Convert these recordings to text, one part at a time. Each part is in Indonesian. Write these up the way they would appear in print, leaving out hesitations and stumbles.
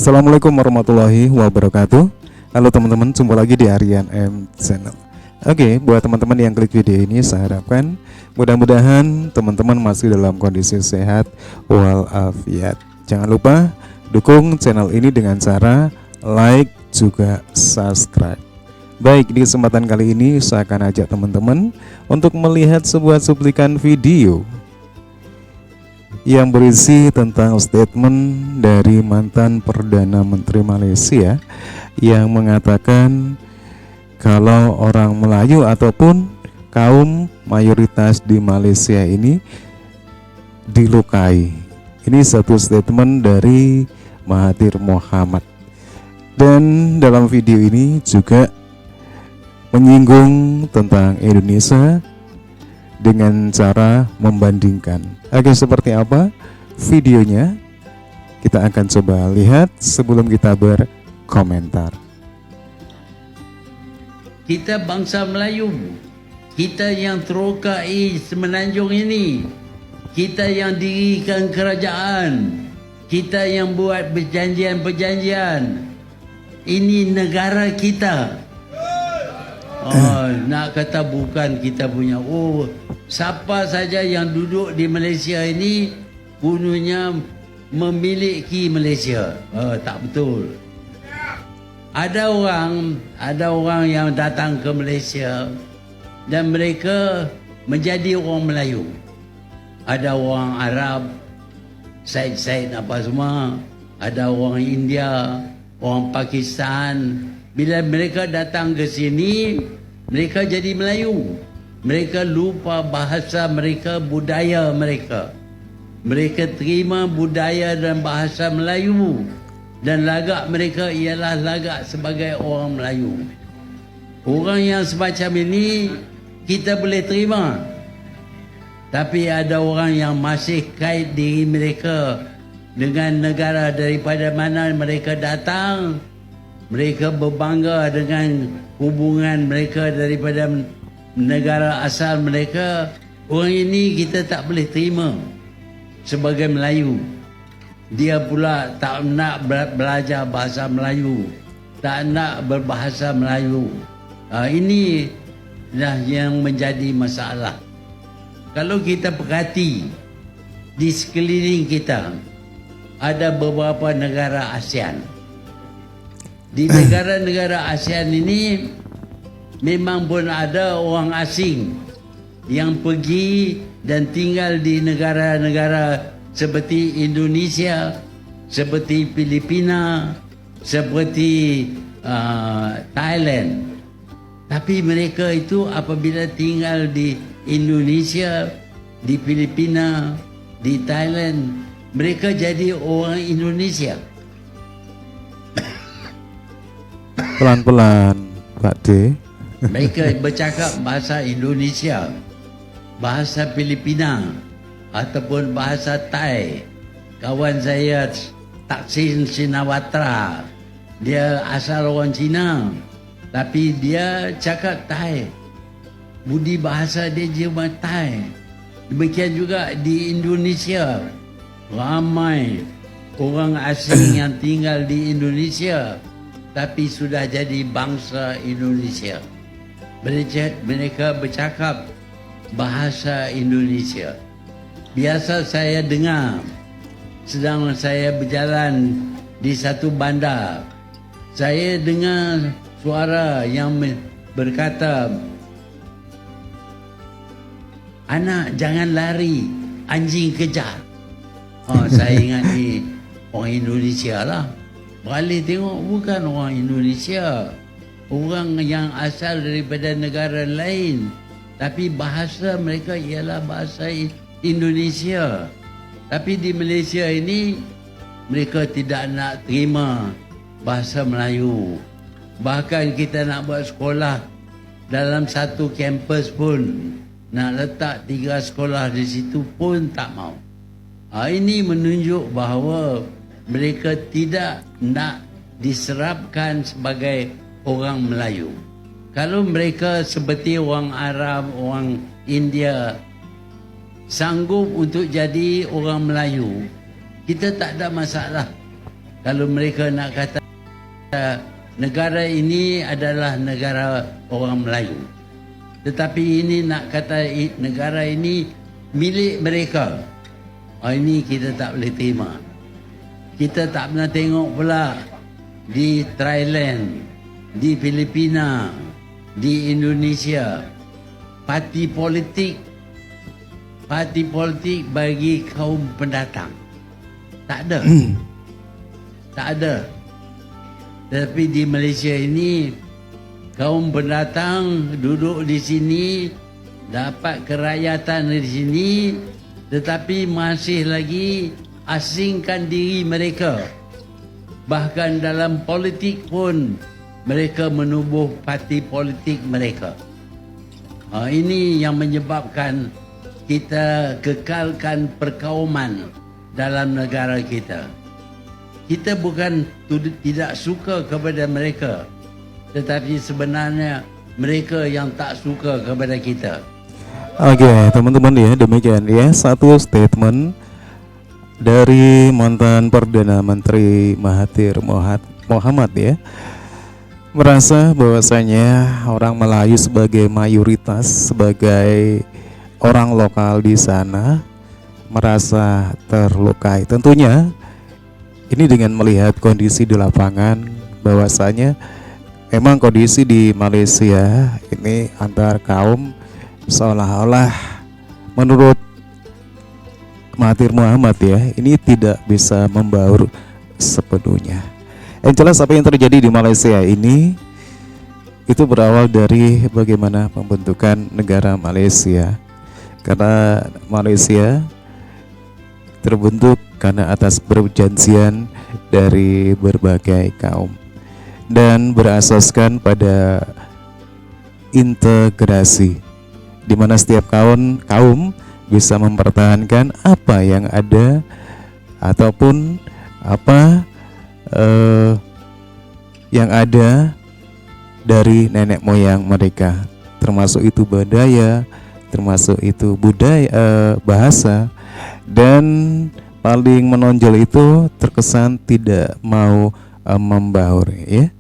Assalamualaikum warahmatullahi wabarakatuh. Halo teman-teman, jumpa lagi di Aryan M Channel. Oke, buat teman-teman yang klik video ini, saya harapkan mudah-mudahan teman-teman masih dalam kondisi sehat walafiat. Jangan lupa dukung channel ini dengan cara like juga subscribe. Baik, di kesempatan kali ini saya akan ajak teman-teman untuk melihat sebuah cuplikan video yang berisi tentang statement dari mantan Perdana Menteri Malaysia yang mengatakan kalau orang Melayu ataupun kaum mayoritas di Malaysia ini dilukai. Ini satu statement dari Mahathir Mohamad, dan dalam video ini juga menyinggung tentang Indonesia dengan cara membandingkan. Oke, seperti apa videonya? Kita akan coba lihat sebelum kita berkomentar. Kita bangsa Melayu, kita yang terokai semenanjung ini, kita yang dirikan kerajaan, kita yang buat perjanjian-perjanjian. Ini negara kita. Oh, nak kata bukan kita punya. Oh, siapa saja yang duduk di Malaysia ini gunanya memiliki Malaysia. Oh, tak betul. Ada orang yang datang ke Malaysia dan mereka menjadi orang Melayu. Ada orang Arab, Said apa semua. Ada orang India, orang Pakistan. Bila mereka datang ke sini, mereka jadi Melayu. Mereka lupa bahasa mereka, budaya mereka. Mereka terima budaya dan bahasa Melayu. Dan lagak mereka ialah lagak sebagai orang Melayu. Orang yang semacam ini kita boleh terima. Tapi ada orang yang masih kait diri mereka dengan negara daripada mana mereka datang. Mereka berbangga dengan hubungan mereka daripada negara asal mereka. Orang ini kita tak boleh terima sebagai Melayu. Dia pula tak nak belajar bahasa Melayu, tak nak berbahasa Melayu. Inilah yang menjadi masalah. Kalau kita perhati di sekeliling kita, ada beberapa negara ASEAN. Di negara-negara ASEAN ini memang pun ada orang asing yang pergi dan tinggal di negara-negara seperti Indonesia, seperti Filipina, seperti Thailand. Tapi mereka itu apabila tinggal di Indonesia, di Filipina, di Thailand, mereka jadi orang Indonesia. Pelan-pelan, Pak D. Mereka bercakap bahasa Indonesia, bahasa Filipina, ataupun bahasa Thai. Kawan saya Taksin Shinawatra, dia asal orang Cina, tapi dia cakap Thai. Budi bahasa dia cuma Thai. Demikian juga di Indonesia, ramai orang asing yang tinggal di Indonesia tapi sudah jadi bangsa Indonesia. Mereka bercakap bahasa Indonesia. Biasa saya dengar sedang saya berjalan di satu bandar, saya dengar suara yang berkata, "Anak jangan lari, anjing kejar." Saya ingat ni orang Indonesia lah. Balik tengok, bukan orang Indonesia, orang yang asal daripada negara lain, tapi bahasa mereka ialah bahasa Indonesia. Tapi di Malaysia ini mereka tidak nak terima bahasa Melayu. Bahkan kita nak buat sekolah dalam satu kampus pun, nak letak 3 sekolah di situ pun tak mau. Ini menunjuk bahawa mereka tidak nak diserapkan sebagai orang Melayu. Kalau mereka seperti orang Arab, orang India sanggup untuk jadi orang Melayu, kita tak ada masalah. Kalau mereka nak kata negara ini adalah negara orang Melayu, tetapi ini nak kata negara ini milik mereka, ini kita tak boleh terima. Kita tak pernah tengok pula di Thailand, di Filipina, di Indonesia, parti politik bagi kaum pendatang. Tak ada. Tak ada. Tapi di Malaysia ini, kaum pendatang duduk di sini, dapat kerakyatan di sini, tetapi masih lagi asingkan diri mereka. Bahkan dalam politik pun mereka menubuh parti politik mereka. Ini yang menyebabkan kita kekalkan perkauman dalam negara kita. Kita bukan tidak suka kepada mereka, tetapi sebenarnya mereka yang tak suka kepada kita. Oke, teman-teman ya, demikian ya satu statement dari mantan Perdana Menteri Mahathir Mohamad ya, merasa bahwasanya orang Melayu sebagai mayoritas, sebagai orang lokal di sana merasa terlukai. Tentunya ini dengan melihat kondisi di lapangan, bahwasanya memang kondisi di Malaysia ini antar kaum seolah-olah menurut Mahathir Mohamad ya, ini tidak bisa membaur sepenuhnya. Yang jelas apa yang terjadi di Malaysia ini itu berawal dari bagaimana pembentukan negara Malaysia. Karena Malaysia terbentuk karena atas perjanjian dari berbagai kaum dan berasaskan pada integrasi, di mana setiap kaum bisa mempertahankan apa yang ada ataupun apa yang ada dari nenek moyang mereka, termasuk itu budaya, termasuk itu budaya, bahasa, dan paling menonjol itu terkesan tidak mau membaur ya.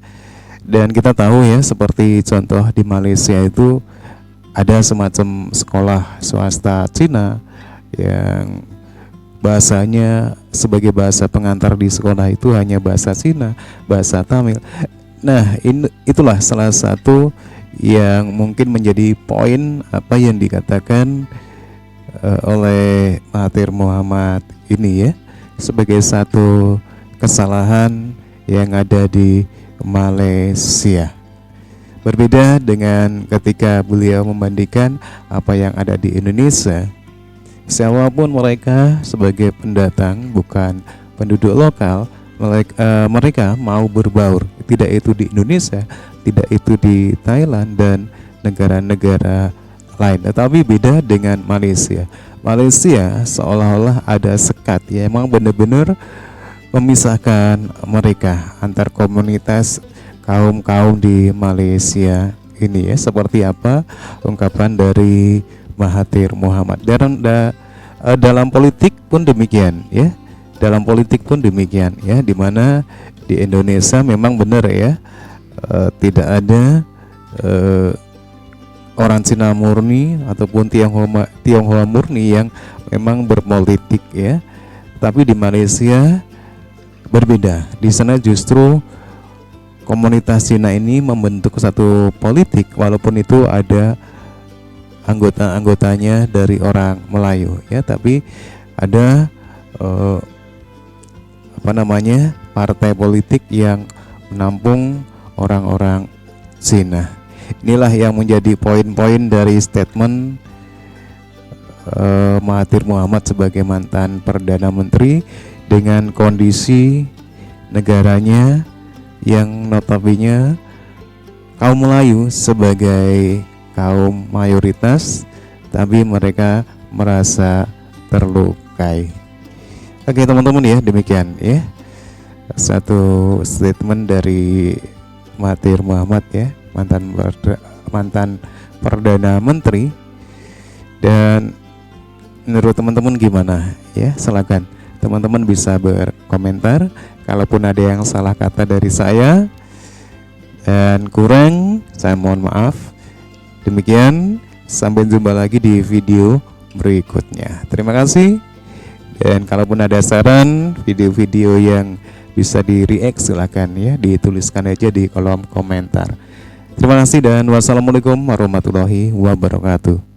Dan kita tahu ya, seperti contoh di Malaysia itu ada semacam sekolah swasta Cina yang bahasanya sebagai bahasa pengantar di sekolah itu hanya bahasa Cina, bahasa Tamil. Nah, itulah salah satu yang mungkin menjadi poin apa yang dikatakan oleh Mahathir Mohamad ini ya, sebagai satu kesalahan yang ada di Malaysia. Berbeda dengan ketika beliau membandingkan apa yang ada di Indonesia. Siapapun mereka sebagai pendatang, bukan penduduk lokal, mereka mau berbaur. Tidak itu di Indonesia, tidak itu di Thailand dan negara-negara lain. Tetapi beda dengan Malaysia. Malaysia seolah-olah ada sekat ya, emang benar-benar memisahkan mereka antar komunitas kaum-kaum di Malaysia ini ya. Seperti apa ungkapan dari Mahathir Mohamad. Dalam politik pun demikian ya. Dalam politik pun demikian ya, di mana di Indonesia memang benar ya, tidak ada orang Cina murni ataupun Tionghoa murni yang memang berpolitik ya. Tapi di Malaysia berbeda. Di sana justru komunitas Cina ini membentuk satu politik, walaupun itu ada anggotanya dari orang Melayu ya, tapi ada partai politik yang menampung orang-orang Cina. Inilah yang menjadi poin-poin dari statement Mahathir Mohamad sebagai mantan Perdana Menteri dengan kondisi negaranya yang notabene kaum Melayu sebagai kaum mayoritas, tapi mereka merasa terlukai. Oke teman-teman ya, demikian ya satu statement dari Mahathir Mohamad ya, mantan Perdana Menteri. Dan menurut teman-teman gimana ya, silakan teman-teman bisa berkomentar. Kalaupun ada yang salah kata dari saya dan kurang, saya mohon maaf. Demikian, sampai jumpa lagi di video berikutnya. Terima kasih. Dan kalaupun ada saran video-video yang bisa di-react, silakan ya dituliskan aja di kolom komentar. Terima kasih dan wassalamualaikum warahmatullahi wabarakatuh.